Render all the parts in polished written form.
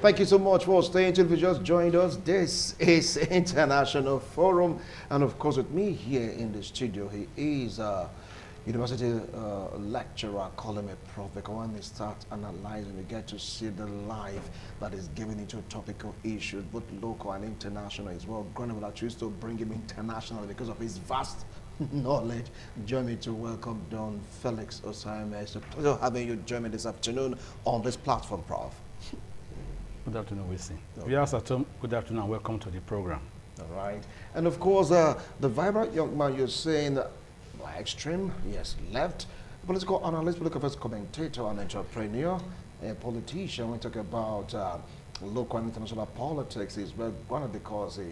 Thank you so much for staying till. If you just joined us, this is International Forum, and of course with me here in the studio, he is university lecturer, calling me Prof. Because when they start analyzing, we get to see the life that is given into topical issues, both local and international as well. Granted, I choose to bring him international because of his vast knowledge. Join me to welcome Don Felix Osayeme. It's a pleasure having you join me this afternoon on this platform, Prof. Good afternoon, Wilson. Viewers at home, good afternoon and welcome to the program. All right. And of course, the vibrant young man you're saying, extreme, yes, left, political analyst, political affairs commentator, and entrepreneur, a politician. We talk about local and international politics. Is well, granted because he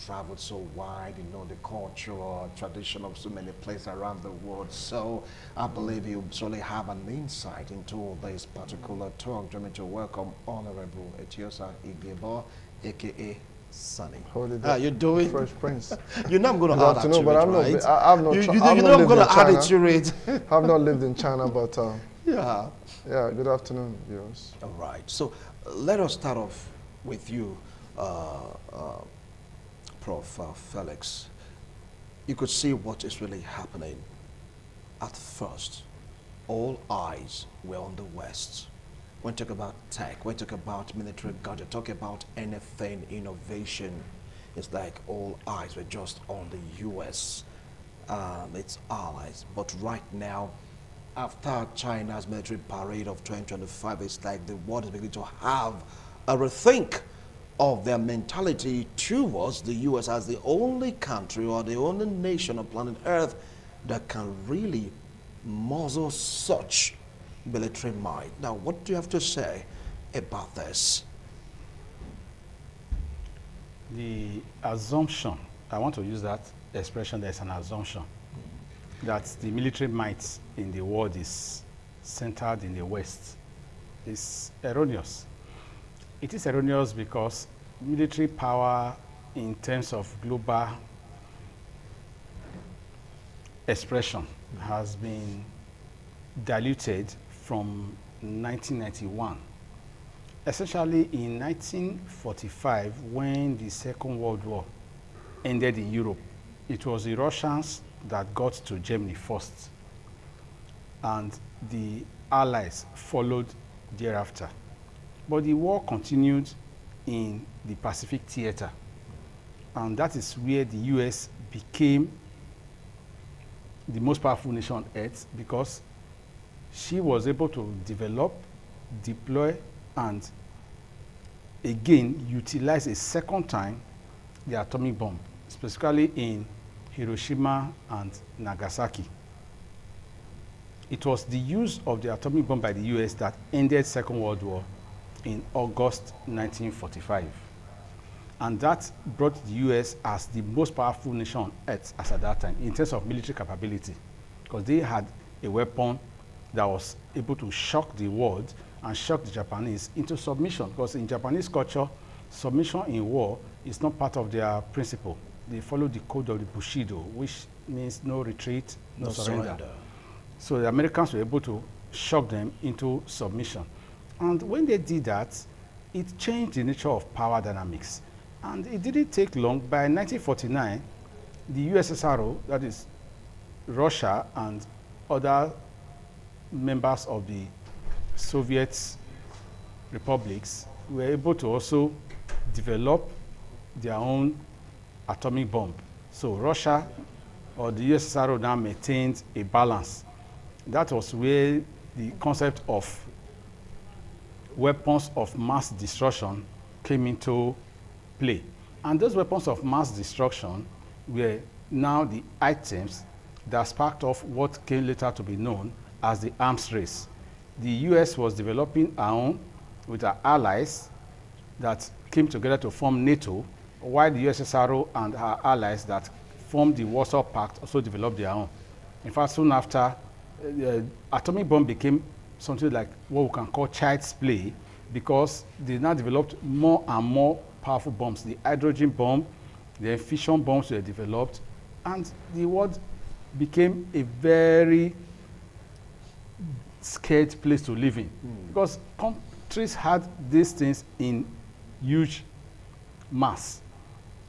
traveled so wide, you know, the culture or tradition of so many places around the world. So I believe you surely have an insight into this particular talk. Join me to welcome Honorable Etiosa Igebo, aka Sunny. How you doing? Fresh Prince. You know I'm going to add that to but it, I'm right? not, I've not, you know I'm going to add it to it. I've not lived in China, but yeah. Yeah, good afternoon, viewers. All right. So let us start off with you, Prof. Felix. You could see what is really happening. At first, all eyes were on the West. When we talk about tech, when we talk about military gadget, talk about anything, innovation, it's like all eyes were just on the US, its allies. But right now, after China's military parade of 2025, it's like the world is beginning to have a rethink of their mentality towards the US as the only country or the only nation on planet Earth that can really muzzle such military might. Now, what do you have to say about this? The assumption, I want to use that expression, there's an assumption that the military might in the world is centered in the West is erroneous. It is erroneous because military power in terms of global expression has been diluted from 1991. Essentially in 1945, when the Second World War ended in Europe, it was the Russians that got to Germany first, and the Allies followed thereafter. But the war continued in the Pacific theater, and that is where the US became the most powerful nation on earth because she was able to develop, deploy, and again utilize a second time the atomic bomb, specifically in Hiroshima and Nagasaki. It was the use of the atomic bomb by the US that ended Second World War in August 1945. And that brought the US as the most powerful nation on earth as at that time in terms of military capability, because they had a weapon that was able to shock the world and shock the Japanese into submission, because in Japanese culture, submission in war is not part of their principle. They follow the code of the Bushido, which means no retreat, no surrender. So the Americans were able to shock them into submission. And when they did that, it changed the nature of power dynamics. And it didn't take long. By 1949, the USSR, that is Russia and other members of the Soviet republics, were able to also develop their own atomic bomb. So Russia or the USSR now maintained a balance. That was where the concept of weapons of mass destruction came into play. And those weapons of mass destruction were now the items that sparked off what came later to be known as the arms race. The US was developing our own with our allies that came together to form NATO, while the USSR and our allies that formed the Warsaw Pact also developed their own. In fact, soon after, the atomic bomb became something like what we can call child's play, because they now developed more and more powerful bombs. The hydrogen bomb, the fission bombs were developed, and the world became a very scared place to live in. Because factories had these things in huge mass.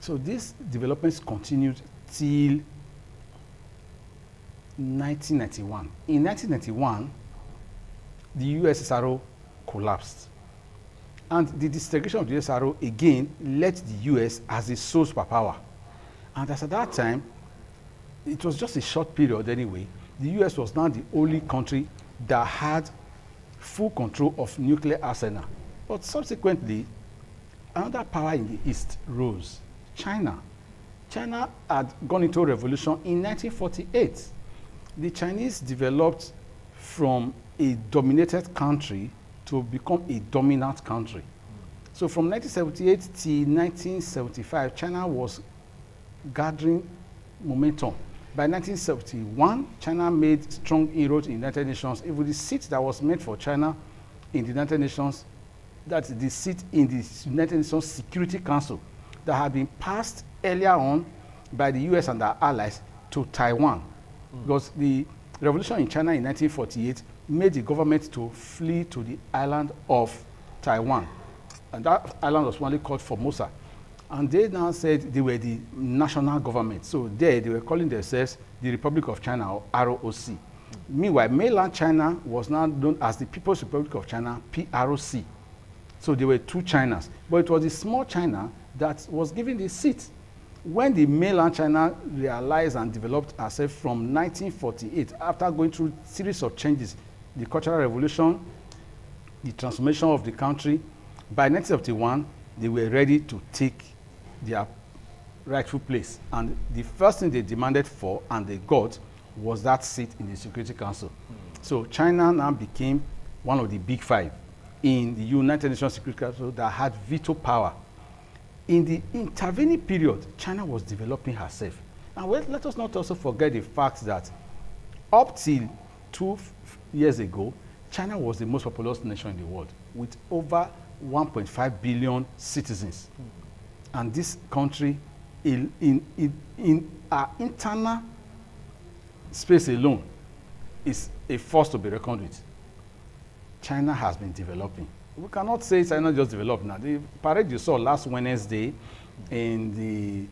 So these developments continued till 1991. In 1991, the USSR collapsed. And the disintegration of the USSR again left the US as a sole superpower. And as at that time, it was just a short period anyway, the US was now the only country that had full control of nuclear arsenal. But subsequently, another power in the East rose, China. China had gone into revolution in 1948. The Chinese developed from a dominated country to become a dominant country. So from 1978 to 1975, China was gathering momentum. By 1971, China made strong inroads in the United Nations. Even the seat that was meant for China in the United Nations, that's the seat in the United Nations Security Council that had been passed earlier on by the US and their allies to Taiwan. Because the revolution in China in 1948 made the government to flee to the island of Taiwan. And that island was only called Formosa. And they now said they were the national government. So there they were calling themselves the Republic of China, or ROC. Meanwhile, mainland China was now known as the People's Republic of China, PROC. So there were two Chinas. But it was the small China that was given the seat. When the mainland China realized and developed herself from 1948, after going through a series of changes, the Cultural Revolution, the transformation of the country, by 1971, they were ready to take their rightful place. And the first thing they demanded for, and they got, was that seat in the Security Council. So China now became one of the big five in the United Nations Security Council that had veto power. In the intervening period, China was developing herself. And let us not also forget the fact that up till 2 years ago, China was the most populous nation in the world with over 1.5 billion citizens. And this country, in our internal space alone, is a force to be reckoned with. China has been developing. We cannot say China just developed now. The parade you saw last Wednesday in the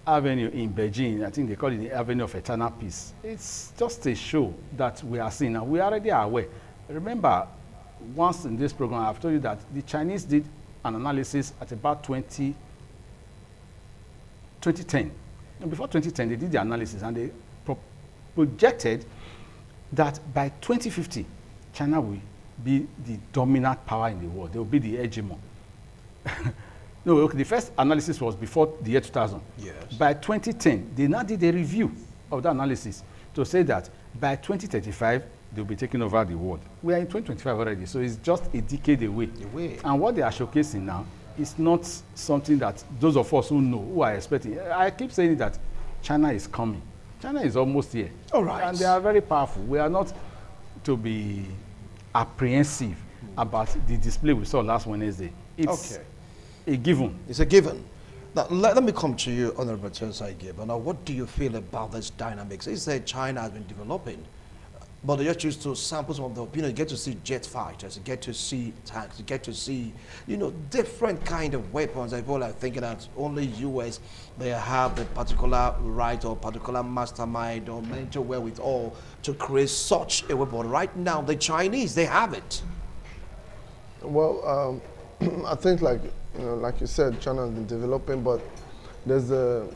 avenue in Beijing, I think they call it the Avenue of Eternal Peace. It's just a show that we are seeing, and we already are aware. Remember, once in this program, I've told you that the Chinese did an analysis at about 2010. And before 2010, they did the analysis, and they projected that by 2050, China will be the dominant power in the world. They will be the hegemon. No, okay, the first analysis was before the year 2000. Yes. By 2010, they now did a review of the analysis to say that by 2035, they'll be taking over the world. We are in 2025 already, so it's just a decade away. And what they are showcasing now is not something that those of us who know, who are expecting. I keep saying that China is coming. China is almost here. All right. And they are very powerful. We are not to be apprehensive about the display we saw last Wednesday. It's a given. It's a given. Now, let me come to you, Honorable Chelsea Gibbon. Now, what do you feel about this dynamics? You said China has been developing, but they just choose to sample some of the, you get to see jet fighters, you get to see tanks, you get to see, different kind of weapons. People are thinking that only US, they have the particular right or particular mastermind or mental wherewithal to create such a weapon. Right now, the Chinese, they have it. Well, I think like you said, China has been developing, but there's the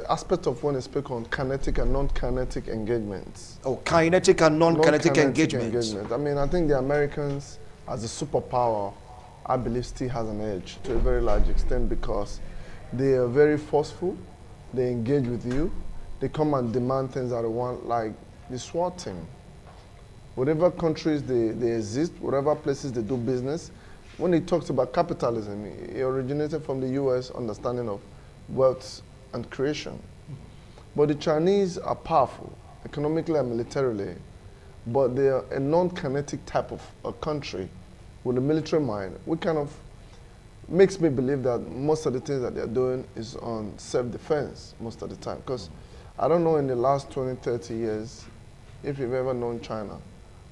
aspect of when they speak on kinetic and non-kinetic engagements. Oh, kinetic and non-kinetic engagements. I mean, I think the Americans, as a superpower, I believe still has an edge to a very large extent because they are very forceful, they engage with you, they come and demand things that they want, like the SWAT team. Whatever countries they exist, whatever places they do business, when he talks about capitalism, it originated from the US understanding of wealth and creation. But the Chinese are powerful, economically and militarily, but they are a non-kinetic type of a country with a military mind, which kind of makes me believe that most of the things that they're doing is on self-defense most of the time. Because I don't know in the last 20, 30 years, if you've ever known China,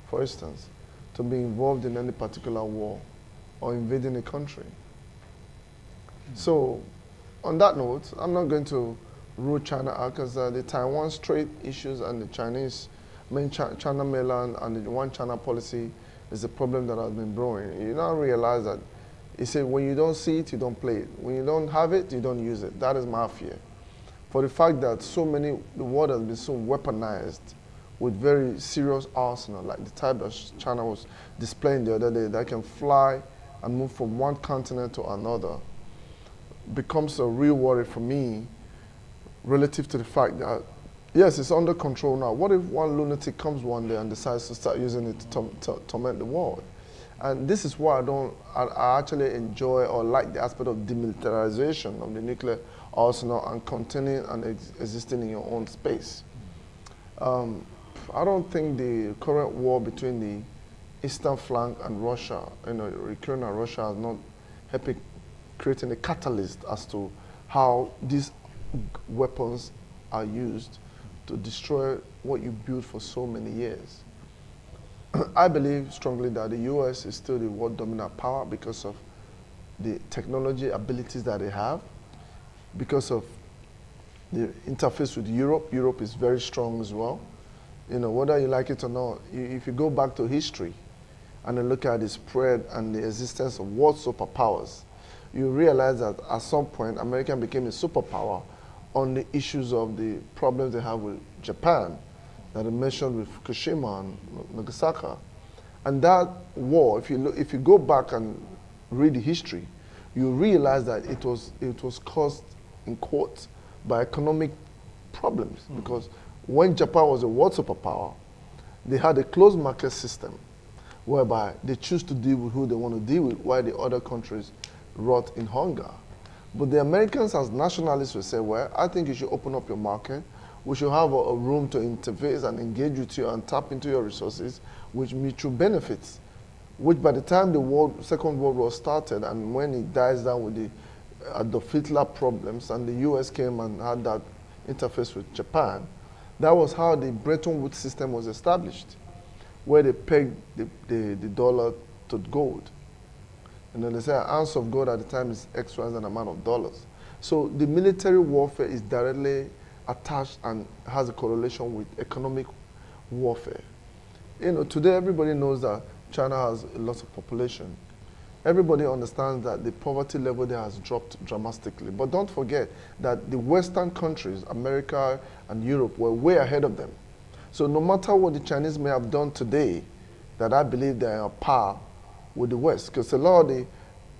for instance, to be involved in any particular war or invading a country. So, on that note, I'm not going to rule China out because the Taiwan Strait issues and the Chinese, China mainland and the one China policy is a problem that has been brewing. You now realize that he said when you don't see it, you don't play it. When you don't have it, you don't use it. That is my fear. For the fact that the world has been so weaponized with very serious arsenal, like the type that China was displaying the other day, that can fly and move from one continent to another, becomes a real worry for me relative to the fact that, yes, it's under control now. What if one lunatic comes one day and decides to start using it to torment the world? And this is why I actually enjoy or like the aspect of demilitarization of the nuclear arsenal and containing and existing in your own space. I don't think the current war between the eastern flank and Russia, Ukraine and Russia, has not helped creating a catalyst as to how these weapons are used to destroy what you built for so many years. I believe strongly that the US is still the world dominant power because of the technology abilities that they have, because of the interface with Europe. Europe is very strong as well. Whether you like it or not, if you go back to history and then look at the spread and the existence of world superpowers, you realize that at some point America became a superpower on the issues of the problems they have with Japan, that I mentioned with Fukushima and Nagasaki. And that war, if you go back and read the history, you realize that it was caused, in quotes, by economic problems. Because when Japan was a world superpower, they had a closed market system whereby they choose to deal with who they want to deal with, while the other countries rot in hunger. But the Americans as nationalists will say, well, I think you should open up your market. We should have a room to interface and engage with you and tap into your resources with mutual benefits, which by the time the Second World War started and when it dies down with the Adolf Hitler problems and the US came and had that interface with Japan, that was how the Bretton Woods system was established, where they pegged the dollar to gold. They say an ounce of gold at the time is X than amount of dollars. So the military warfare is directly attached and has a correlation with economic warfare. Today everybody knows that China has a lot of population. Everybody understands that the poverty level there has dropped dramatically. But don't forget that the Western countries, America and Europe, were way ahead of them. So no matter what the Chinese may have done today, that I believe they are on par with the West, because a lot of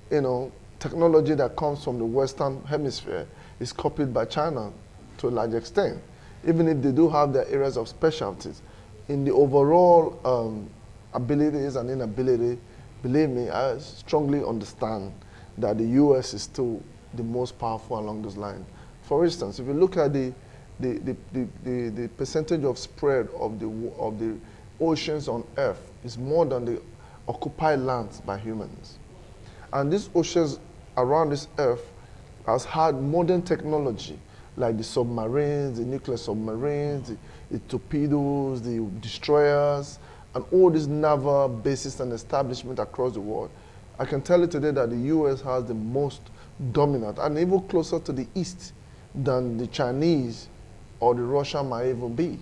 the technology that comes from the Western hemisphere is copied by China to a large extent, even if they do have their areas of specialties. In the overall abilities and inability, believe me, I strongly understand that the US is still the most powerful along those lines. For instance, if you look at the percentage of spread of the oceans on Earth is more than the occupied lands by humans. And these oceans around this Earth has had modern technology, like the submarines, the nuclear submarines, the torpedoes, the destroyers, and all these naval bases and establishments across the world. I can tell you today that the US has the most dominant and even closer to the east than the Chinese or the Russian might even be.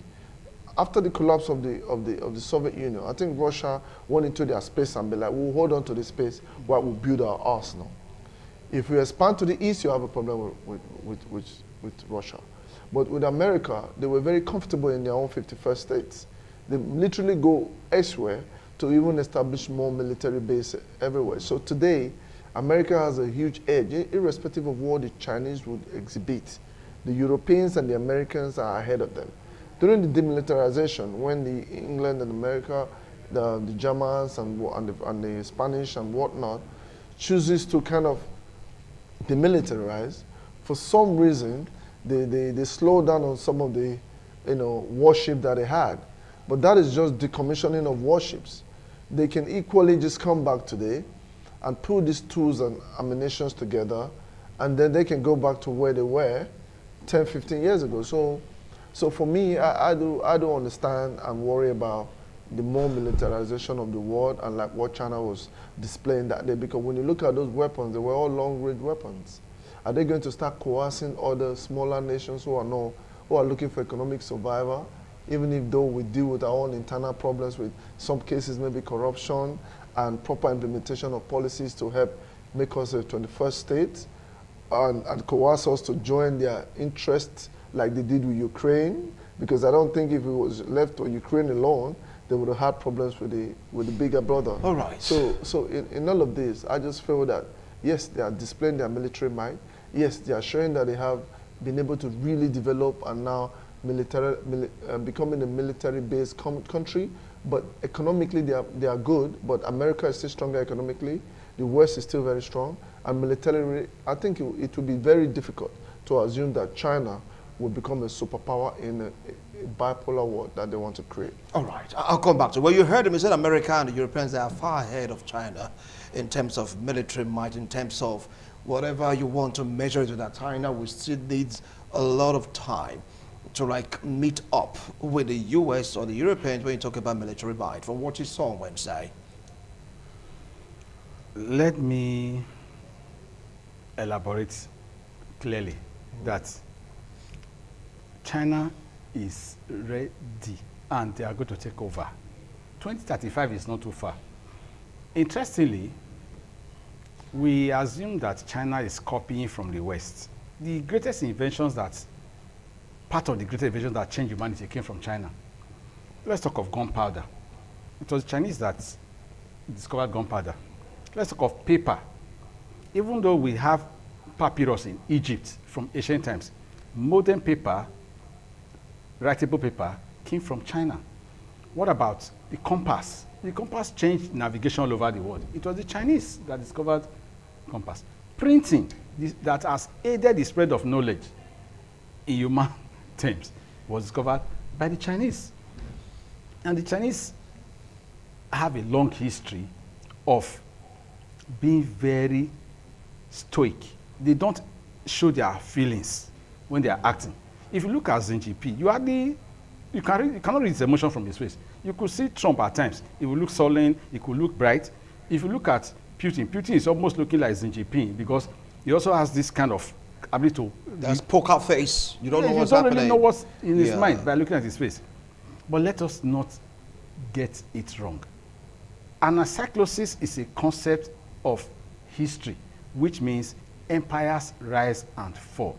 After the collapse of the Soviet Union, I think Russia went into their space and be like, we'll hold on to the space while we build our arsenal. If we expand to the east, you have a problem with Russia. But with America, they were very comfortable in their own 51st states. They literally go elsewhere to even establish more military bases everywhere. So today, America has a huge edge, irrespective of what the Chinese would exhibit. The Europeans and the Americans are ahead of them. During the demilitarization, when the England and America, the Germans and the Spanish and whatnot, chooses to kind of demilitarize, for some reason, they slow down on some of the warships that they had. But that is just decommissioning of warships. They can equally just come back today and put these tools and ammunitions together, and then they can go back to where they were 10, 15 years ago. So for me, I do understand and worry about the more militarization of the world, and like what China was displaying that day. Because when you look at those weapons, they were all long-range weapons. Are they going to start coercing other smaller nations who are looking for economic survival, even if though we deal with our own internal problems, with some cases maybe corruption and proper implementation of policies to help make us a 21st state, and coerce us to join their interests like they did with Ukraine? Because I don't think if it was left to Ukraine alone, they would have had problems with the bigger brother. All right. So in all of this, I just feel that, yes, they are displaying their military might. Yes, they are showing that they have been able to really develop and now becoming a military-based country. But economically, they are good. But America is still stronger economically. The West is still very strong. And militarily, I think it would be very difficult to assume that China will become a superpower in a bipolar world that they want to create. All right, I'll come back to it. Well, you heard him. He said America and the Europeans, they are far ahead of China in terms of military might, in terms of whatever you want to measure it with. That China will still needs a lot of time to like meet up with the US or the Europeans when you talk about military might, from what you saw on Wednesday. Let me elaborate clearly that China is ready and they are going to take over. 2035 is not too far. Interestingly, we assume that China is copying from the West. The greatest inventions part of the greatest inventions that changed humanity came from China. Let's talk of gunpowder. It was Chinese that discovered gunpowder. Let's talk of paper. Even though we have papyrus in Egypt from ancient times, modern paper, writable paper, came from China. What about the compass? The compass changed navigation all over the world. It was the Chinese that discovered compass. Printing, that has aided the spread of knowledge in human terms, was discovered by the Chinese. And the Chinese have a long history of being very stoic. They don't show their feelings when they are acting. If you look at Xi Jinping, you cannot read his emotion from his face. You could see Trump at times. He will look sullen, he could look bright. If you look at Putin is almost looking like Xi Jinping because he also has this kind of ability to... That's poker face. You don't know what's happening. You don't happening. really know what's in his mind by looking at his face. But let us not get it wrong. Anacyclosis is a concept of history, which means empires rise and fall.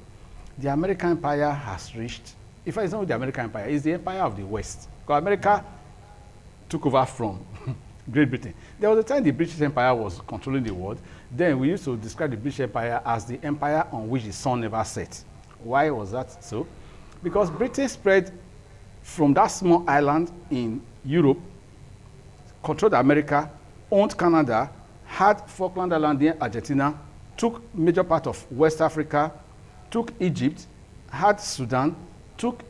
The American Empire has reached, in fact, it's not the American Empire, it's the empire of the West. Because America took over from Great Britain. There was a time the British Empire was controlling the world. Then we used to describe the British Empire as the empire on which the sun never set. Why was that so? Because Britain spread from that small island in Europe, controlled America, owned Canada, had Falkland Island in Argentina, took major part of West Africa, took Egypt, had Sudan, took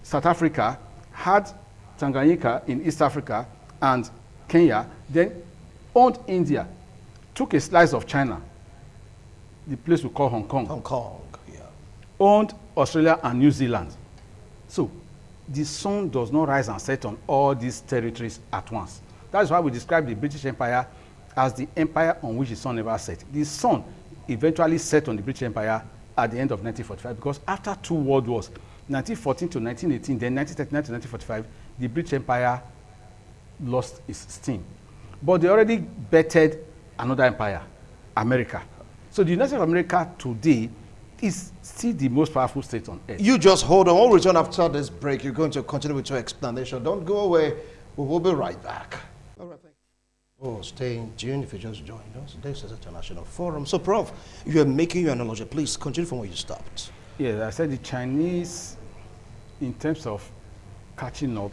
South Africa, had Tanganyika in East Africa, and Kenya, then owned India, took a slice of China, the place we call Hong Kong. Hong Kong, yeah. Owned Australia and New Zealand. So the sun does not rise and set on all these territories at once. That is why we describe the British Empire as the empire on which the sun never set. The sun eventually set on the British Empire at the end of 1945 because after two world wars, 1914 to 1918, then 1939 to 1945, the British Empire lost its steam. But they already bettered another empire, America. So the United States of America today is still the most powerful state on earth. You just hold on. We'll return after this break. You're going to continue with your explanation. Don't go away. We will be right back. All right, thank you. Oh, stay in tune if you just joined us. This is International Forum. So, Prof, you are making your analogy. Please continue from where you stopped. Yes, I said the Chinese, in terms of catching up,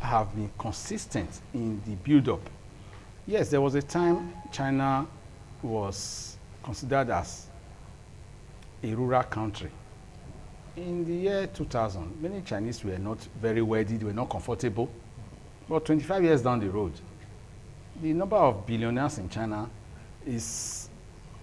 have been consistent in the build-up. Yes, there was a time China was considered as a rural country. In the year 2000, many Chinese were not very wealthy, they were not comfortable. But 25 years down the road, the number of billionaires in China is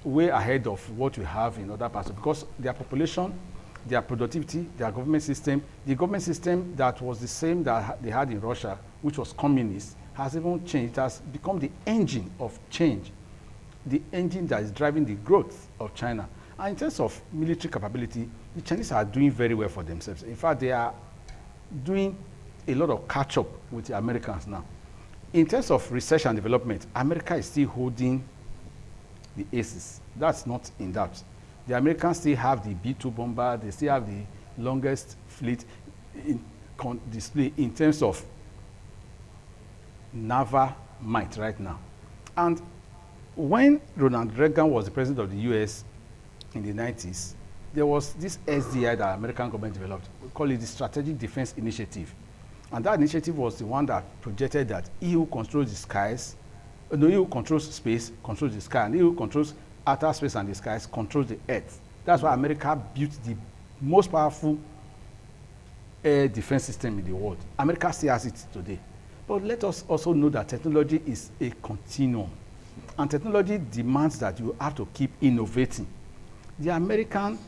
way ahead of what we have in other parts because their population their productivity, their government system, the government system that was the same that they had in Russia, which was communist, has even changed. It has become the engine of change, the engine that is driving the growth of China. And in terms of military capability, the Chinese are doing very well for themselves. In fact, they are doing a lot of catch-up with the Americans now. In terms of research and development, America is still holding the aces. That's not in doubt. The Americans still have the B-2 bomber. They still have the longest fleet in display in terms of naval might right now. And when Ronald Reagan was the president of the US in the 90s, there was this SDI that American government developed. We call it the Strategic Defense Initiative. And that initiative was the one that projected that he who controls the skies, he who controls space, controls the sky, and he who controls outer space and the skies, controls the earth. That's why America built the most powerful air defense system in the world. America still has it today. But let us also know that technology is a continuum. And technology demands that you have to keep innovating. The American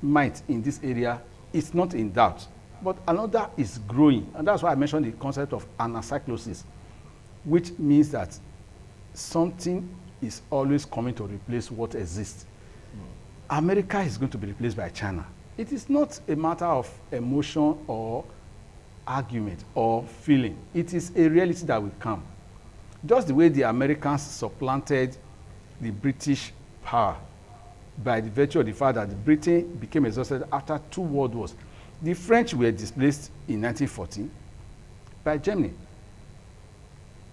might in this area is not in doubt, but another is growing. And that's why I mentioned the concept of anacyclosis, which means that something is always coming to replace what exists. America is going to be replaced by China. It is not a matter of emotion or argument or feeling. It is a reality that will come. Just the way the Americans supplanted the British power by the virtue of the fact that Britain became exhausted after 2 world wars. The French were displaced in 1914 by Germany.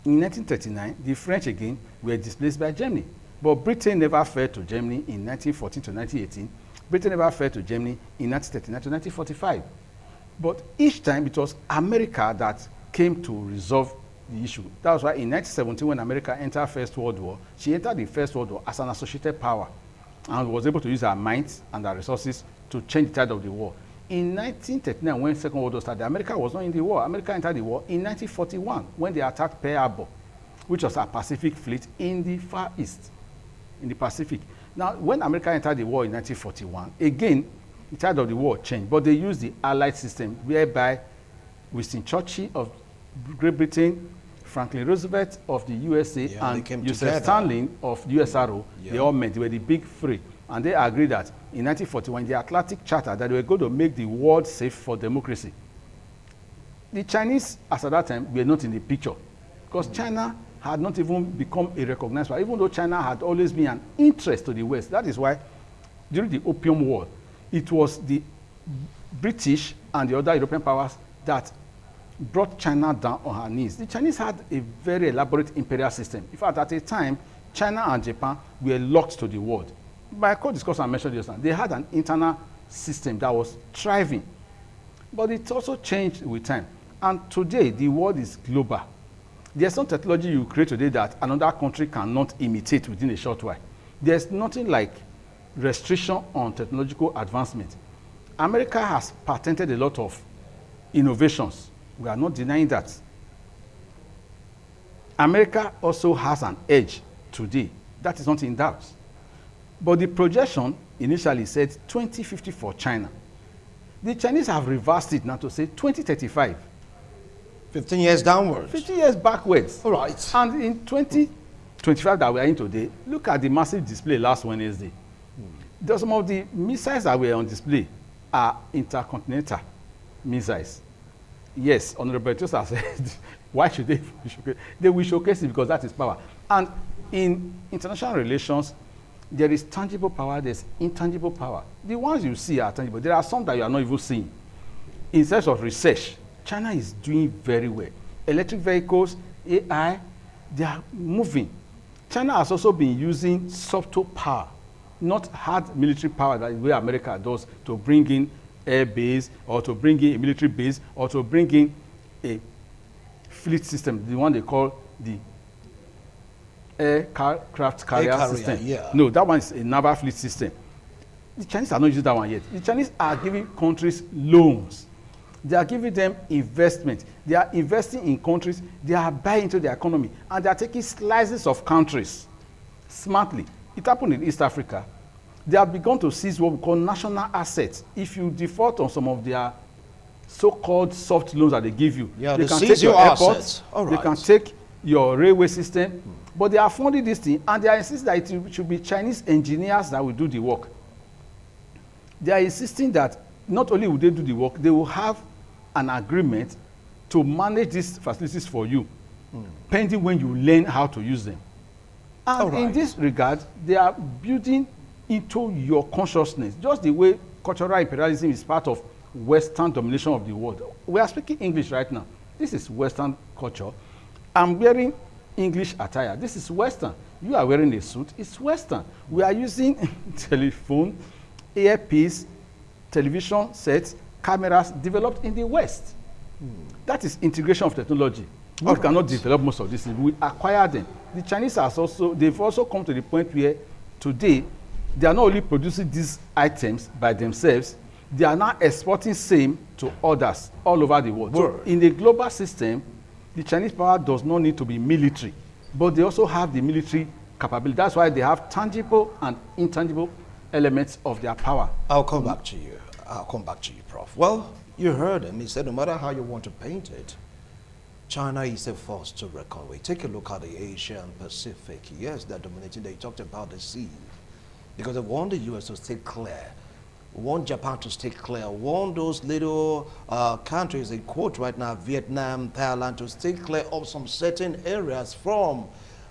In 1939, the French again were displaced by Germany. But Britain never fell to Germany in 1914 to 1918. Britain never fell to Germany in 1939 to 1945. But each time it was America that came to resolve the issue. That was why in 1917, when America entered First World War, she entered the First World War as an associated power and was able to use her might and her resources to change the tide of the war. In 1939, when Second World War started, America was not in the war. America entered the war in 1941 when they attacked Pearl Harbor, which was a Pacific fleet in the Far East, in the Pacific. Now, when America entered the war in 1941, again, the tide of the war changed, but they used the Allied system, whereby Winston Churchill of Great Britain, Franklin Roosevelt of the USA, and Joseph Stalin of USRO, they all met. They were the big three. And they agreed that in 1941, the Atlantic Charter, that they were going to make the world safe for democracy. The Chinese, as at that time, were not in the picture because China had not even become a recognized power, even though China had always been an interest to the West. That is why during the Opium War, it was the British and the other European powers that brought China down on her knees. The Chinese had a very elaborate imperial system. In fact, at a time, China and Japan were locked to the world. By co-discourse I mentioned just now, they had an internal system that was thriving. But it also changed with time. And today, the world is global. There's some technology you create today that another country cannot imitate within a short while. There's nothing like restriction on technological advancement. America has patented a lot of innovations. We are not denying that. America also has an edge today. That is not in doubt. But the projection initially said 2050 for China. The Chinese have reversed it now to say 2035. 15 years downwards. 50 years backwards. All right. And in 2025 that we are in today, look at the massive display last Wednesday. Some of the missiles that were on display are intercontinental missiles. Yes, Honorable Tosa said, why should they showcase? They will showcase it because that is power. And in international relations, there is tangible power, there's intangible power. The ones you see are tangible. There are some that you are not even seeing. In terms of research, China is doing very well. Electric vehicles, AI, they are moving. China has also been using subtle power, not hard military power that way America does to bring in air base or to bring in a military base or to bring in a fleet system, the one they call the aircraft carrier system. Yeah. No, that one is a naval fleet system. The Chinese are not using that one yet. The Chinese are giving countries loans. They are giving them investment. They are investing in countries. They are buying into the economy. And they are taking slices of countries smartly. It happened in East Africa. They have begun to seize what we call national assets. If you default on some of their so-called soft loans that they give you, Yeah, they they can seize take your your airports, assets. All they right. can take your railway system, but they are funding this thing, and they are insisting that it should be Chinese engineers that will do the work. They are insisting that not only will they do the work, they will have an agreement to manage these facilities for you, pending when you learn how to use them. And All right. in this regard, they are building into your consciousness, just the way cultural imperialism is part of Western domination of the world. We are speaking English right now. This is Western culture. I'm wearing English attire. This is Western. You are wearing a suit. It's Western. We are using telephone, earpiece, television sets, cameras developed in the West. That is integration of technology. We cannot develop most of these things. We acquire them. The Chinese they've also come to the point where today they are not only producing these items by themselves, they are now exporting same to others all over the world. So in the global system, the Chinese power does not need to be military, but they also have the military capability. That's why they have tangible and intangible elements of their power. I'll come back to you. I'll come back to you, Prof. Well, you heard him. He said no matter how you want to paint it, China is a force to reckon with. Take a look at the Asian Pacific. Yes, they're dominating. They talked about the sea. Because they want the US to stay clear. Want Japan to stay clear. Want those little countries, in quote right now, Vietnam, Thailand, to stay clear of some certain areas from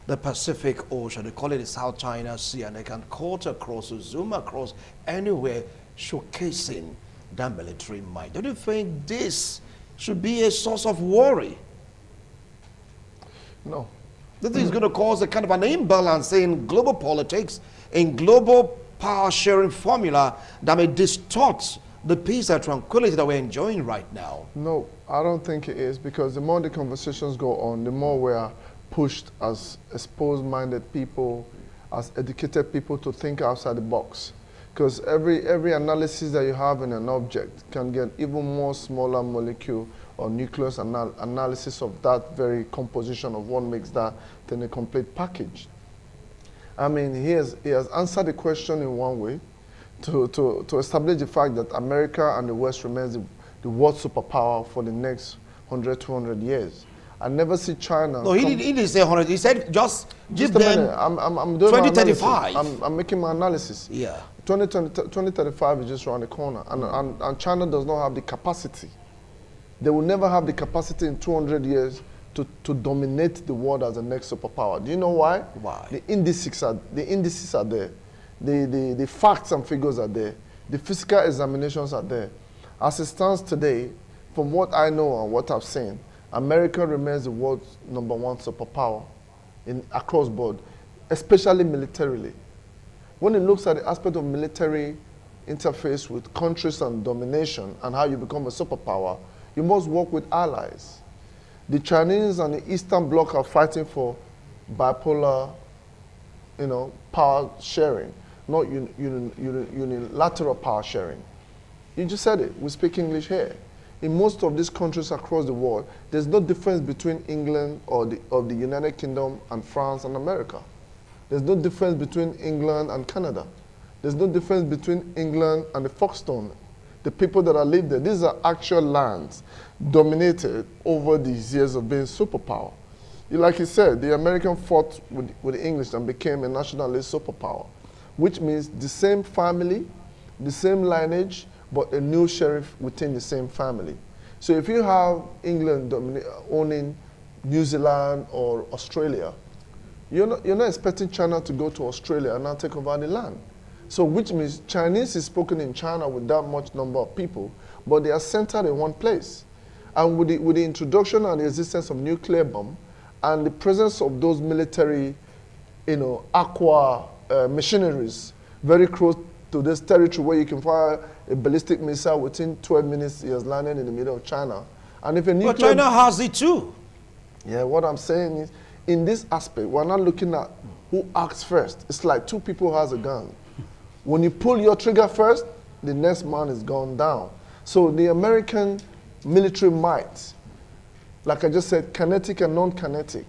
the Pacific Ocean. They call it the South China Sea, and they can cut across or zoom across anywhere, showcasing that military might. Don't you think this should be a source of worry? No. This is going to cause a kind of an imbalance in global politics, in global power sharing formula that may distort the peace and tranquility that we're enjoying right now. No, I don't think it is, because the more the conversations go on, the more we are pushed as exposed-minded people, as educated people, to think outside the box. Because every analysis that you have in an object can get even more smaller molecule or nucleus analysis of that very composition of what makes that then a complete package. I mean, he has answered the question in one way to establish the fact that America and the West remains the world superpower for the next 100, 200 years. I never see China. No, he didn't say 100. He said just give a them minute. I'm doing 2035. my analysis. I'm making my analysis. Yeah. 2035 is just around the corner. And China does not have the capacity. They will never have the capacity in 200 years to dominate the world as the next superpower. Do you know why? Why? The indices are there. The facts and figures are there. The physical examinations are there. As it stands today, from what I know and what I've seen, America remains the world's #1 superpower across board, especially militarily. When it looks at the aspect of military interface with countries and domination and how you become a superpower, you must work with allies. The Chinese and the Eastern Bloc are fighting for bipolar, power sharing, not unilateral power sharing. You just said it. We speak English here. In most of these countries across the world, there's no difference between England or the United Kingdom and France and America. There's no difference between England and Canada. There's no difference between England and the Foxstone. The people that are live there, these are actual lands dominated over these years of being superpower. Like you said, the American fought with the English and became a nationalist superpower, which means the same family, the same lineage, but a new sheriff within the same family. So if you have England owning New Zealand or Australia, you're not expecting China to go to Australia and now take over the land. So which means Chinese is spoken in China with that much number of people, but they are centered in one place. And with the introduction and the existence of nuclear bomb and the presence of those military, aqua machineries very close to this territory where you can fire a ballistic missile within 12 minutes, he has landed in the middle of China. And if a nuclear... But China has it too. Yeah, what I'm saying is, in this aspect, we're not looking at who acts first. It's like two people has a gun. When you pull your trigger first, the next man is gone down. So the American military might, like I just said, kinetic and non-kinetic.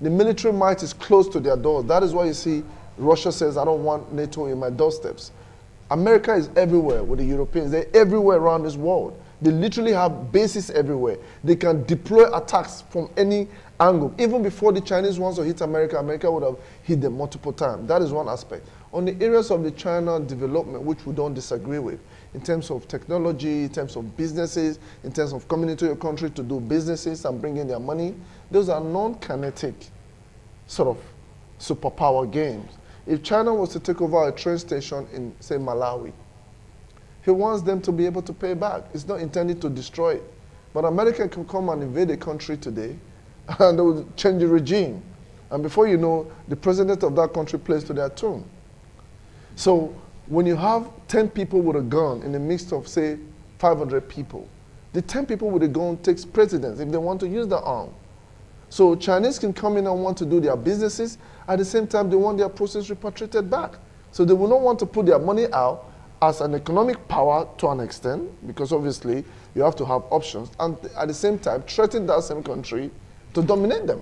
The military might is close to their doors. That is why you see Russia says, I don't want NATO in my doorsteps. America is everywhere with the Europeans. They're everywhere around this world. They literally have bases everywhere. They can deploy attacks from any angle. Even before the Chinese ones would hit America, America would have hit them multiple times. That is one aspect. On the areas of the China development, which we don't disagree with, in terms of technology, in terms of businesses, in terms of coming into your country to do businesses and bring in their money, those are non-kinetic sort of superpower games. If China was to take over a train station in, say, Malawi, he wants them to be able to pay back. It's not intended to destroy it. But America can come and invade a country today, and they will change the regime. And before you know, the president of that country plays to their tune. So when you have 10 people with a gun in the midst of, say, 500 people, the 10 people with a gun takes precedence if they want to use the arm. So Chinese can come in and want to do their businesses. At the same time, they want their process repatriated back. So they will not want to put their money out as an economic power to an extent, because obviously you have to have options, and at the same time threaten that same country to dominate them.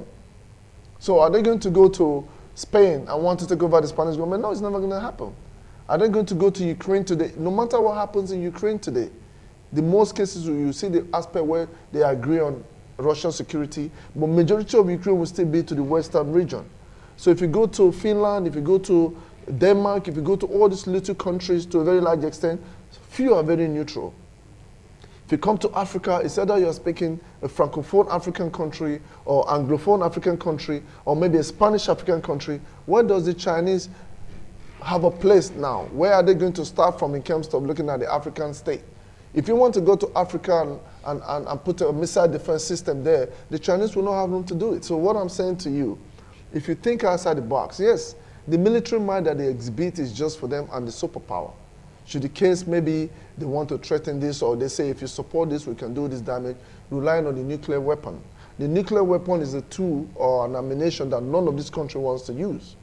So are they going to go to Spain and want to take over the Spanish government? No, it's never going to happen. Are they going to go to Ukraine today? No matter what happens in Ukraine today, the most cases you see the aspect where they agree on Russian security, but majority of Ukraine will still be to the western region. So if you go to Finland, if you go to Denmark, if you go to all these little countries to a very large extent, few are very neutral. If you come to Africa, it's either you're speaking a Francophone African country or Anglophone African country or maybe a Spanish African country. Where does the Chinese have a place now? Where are they going to start from in terms of looking at the African state? If you want to go to Africa and put a missile defense system there, the Chinese will not have room to do it. So what I'm saying to you, if you think outside the box, yes, the military might that they exhibit is just for them and the superpower. Should the case maybe they want to threaten this, or they say if you support this, we can do this damage, relying on the nuclear weapon. The nuclear weapon is a tool or an ammunition that none of this country wants to use.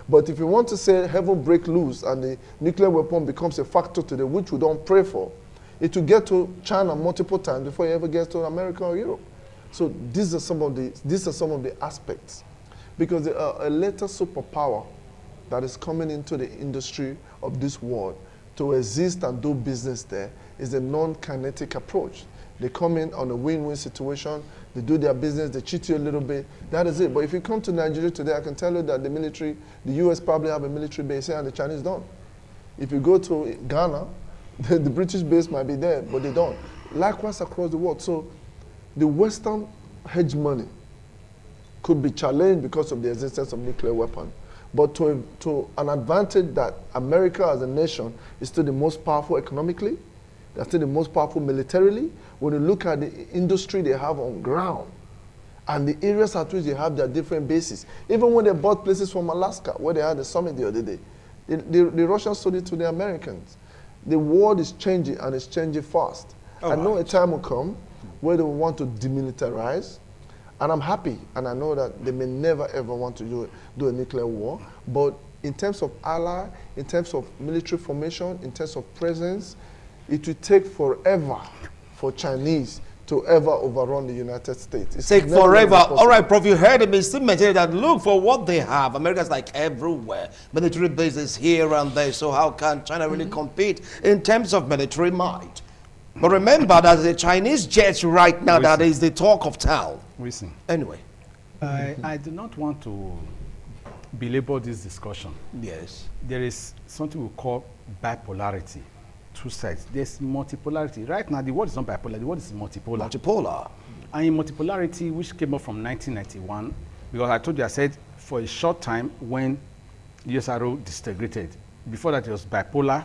But if you want to say heaven break loose and the nuclear weapon becomes a factor today, which we don't pray for, it will get to China multiple times before it ever gets to America or Europe. So these are some of the aspects. Because a later superpower that is coming into the industry of this world to exist and do business there is a non-kinetic approach. They come in on a win-win situation, they do their business, they cheat you a little bit, that is it. But if you come to Nigeria today, I can tell you that the military, the US probably have a military base here and the Chinese don't. If you go to Ghana, the British base might be there, but they don't. Likewise across the world. So the Western hegemony could be challenged because of the existence of nuclear weapon. But to an advantage that America as a nation is still the most powerful economically, they're still the most powerful militarily. When you look at the industry they have on ground and the areas at which they have their different bases, even when they bought places from Alaska, where they had the summit the other day, the Russians sold it to the Americans. The world is changing and it's changing fast. I know a time will come where they will want to demilitarize. And I'm happy, and I know that they may never ever want to do a nuclear war, but in terms of ally, in terms of military formation, in terms of presence, it will take forever for Chinese to ever overrun the United States. It's take forever. All right, Prof, you heard him. He still maintained that look for what they have. America's like everywhere. Military bases here and there. So how can China really compete in terms of military might? But remember that the Chinese jets right now, that is the talk of town. Anyway. I do not want to belabor this discussion. Yes. There is something we call bipolarity. Two sides. There's multipolarity. Right now, the word is not bipolar. The word is multipolar. Multipolar. And in multipolarity, which came up from 1991, because I told you, I said, for a short time when USRO disintegrated. Before that, it was bipolar.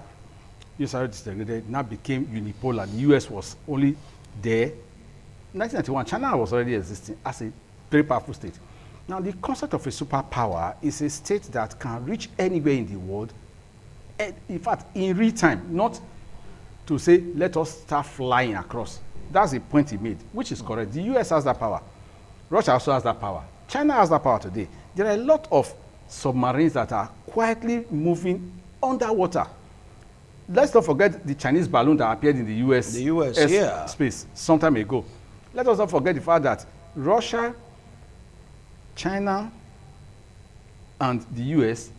USRO disintegrated, now became unipolar. The US was only there. 1991, China was already existing as a very powerful state. Now, the concept of a superpower is a state that can reach anywhere in the world, in fact, in real time, not to say, let us start flying across. That's the point he made, which is correct. The US has that power. Russia also has that power. China has that power today. There are a lot of submarines that are quietly moving underwater. Let's not forget the Chinese balloon that appeared in the US space some time ago. Let us not forget the fact that Russia, China, and the US,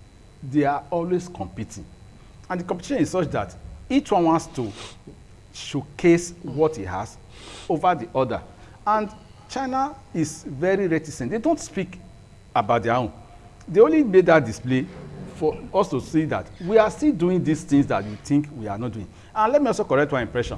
they are always competing. And the competition is such that each one wants to showcase what he has over the other. And China is very reticent. They don't speak about their own. They only made that display for us to see that we are still doing these things that you think we are not doing. And let me also correct one impression.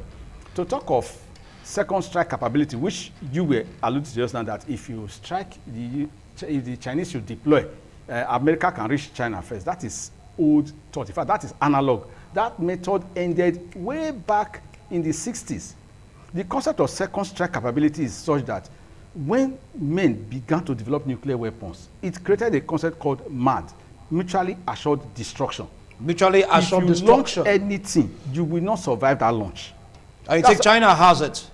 To talk of second strike capability, which you were alluding to just now, that if you strike, if the Chinese should deploy, America can reach China first. That is old thought. In fact, that is analog. That method ended way back in the 60s. The concept of second strike capability is such that when men began to develop nuclear weapons, it created a concept called MAD, mutually assured destruction. Mutually assured destruction. If you launch anything, you will not survive that launch. And you think China has it?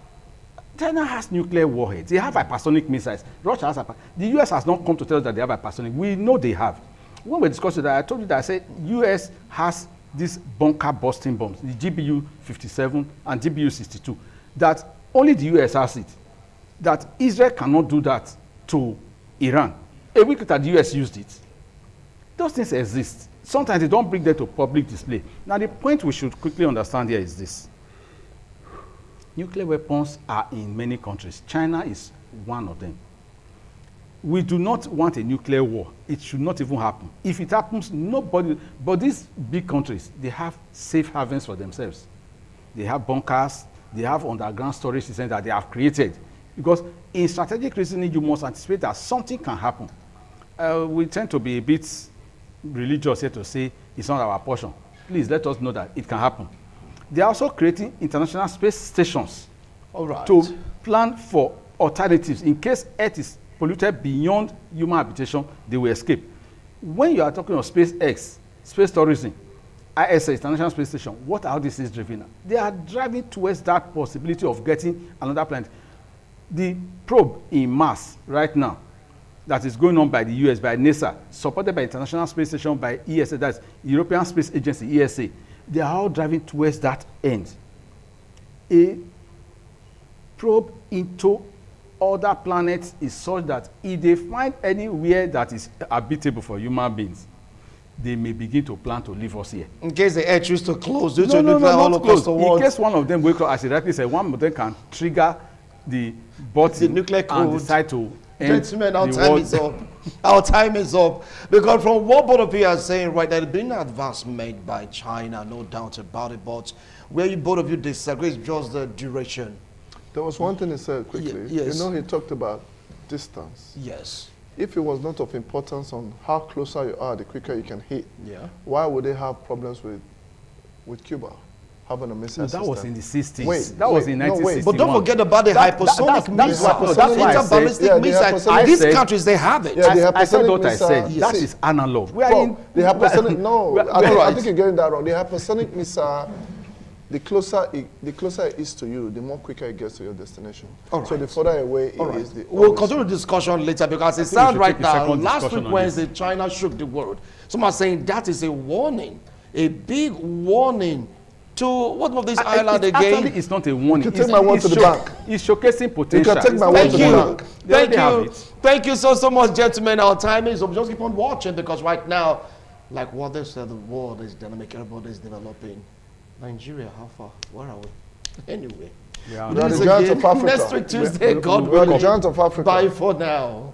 China has nuclear warheads. They have hypersonic missiles. Russia has the US has not come to tell us that they have hypersonic. We know they have. When we discussed that, I told you that I said US has these bunker busting bombs, the GBU-57 and GBU-62, that only the US has it. That Israel cannot do that to Iran. A week later, the US used it. Those things exist. Sometimes they don't bring them to public display. Now, the point we should quickly understand here is this. Nuclear weapons are in many countries. China is one of them. We do not want a nuclear war. It should not even happen. If it happens, nobody, but these big countries, they have safe havens for themselves. They have bunkers, they have underground storage systems that they have created. Because in strategic reasoning, you must anticipate that something can happen. We tend to be a bit religious here to say it's not our portion. Please let us know that it can happen. They are also creating international space stations to plan for alternatives in case Earth is polluted beyond human habitation, they will escape. When you are talking of SpaceX, space tourism, ISS, International Space Station, what are these things driving at? They are driving towards that possibility of getting another planet. The probe in Mars right now that is going on by the US, by NASA, supported by International Space Station, by ESA, that's European Space Agency, ESA, they are all driving towards that end. A probe into other planets is such that if they find anywhere that is habitable for human beings, they may begin to plan to leave us here. In case the air choose to close due to nuclear holocaust the world. In case one of them wake up, as you rightly said, one of them can trigger the button nuclear code and decide to end Gentlemen, our the time world. is up. Our time is up. Because from what both of you are saying, right, there has been an advance made by China, no doubt about it, but where you both of you disagree is just the duration. There was one thing he said quickly. Yes. You know, he talked about distance. Yes. If it was not of importance on how closer you are, the quicker you can hit, Yeah. why would they have problems with Cuba? Having a missile No, that system? was in the 60s. Wait, that was wait, in no, wait. 1961. But don't forget about the hypersonic that's missile. why- that's why I said- Interballistic Yeah, the missiles. hypersonic- These I said- countries, they have it. Yeah, the I said hypersonic what I missile- said. you That see- is analog. We are Well, in the hypersonic, no, Well, I think you're getting that wrong. The hypersonic missile, the closer it is to you, the more quicker it gets to your destination. All So right. the further away All it right. is, the We'll always- continue the discussion later because it think we sounds should right take a now. second Last discussion week on Wednesday, China shook the world. Some are saying that is a warning, a big warning to what of this island again? Actually, it's not a warning. You can take my word to the bank. It's showcasing potential. take my It's word not to Thank the a you. bank. They Thank already have you. it. Thank you so much, gentlemen. Our time is up. Just keep on watching because right now, like what they said, the world is dynamic, everybody is developing. Nigeria, how far? Where are we? Anyway. Yeah. We are This the giants again, of Africa. next week Tuesday, God We are the willing. giants of Africa. Bye for now.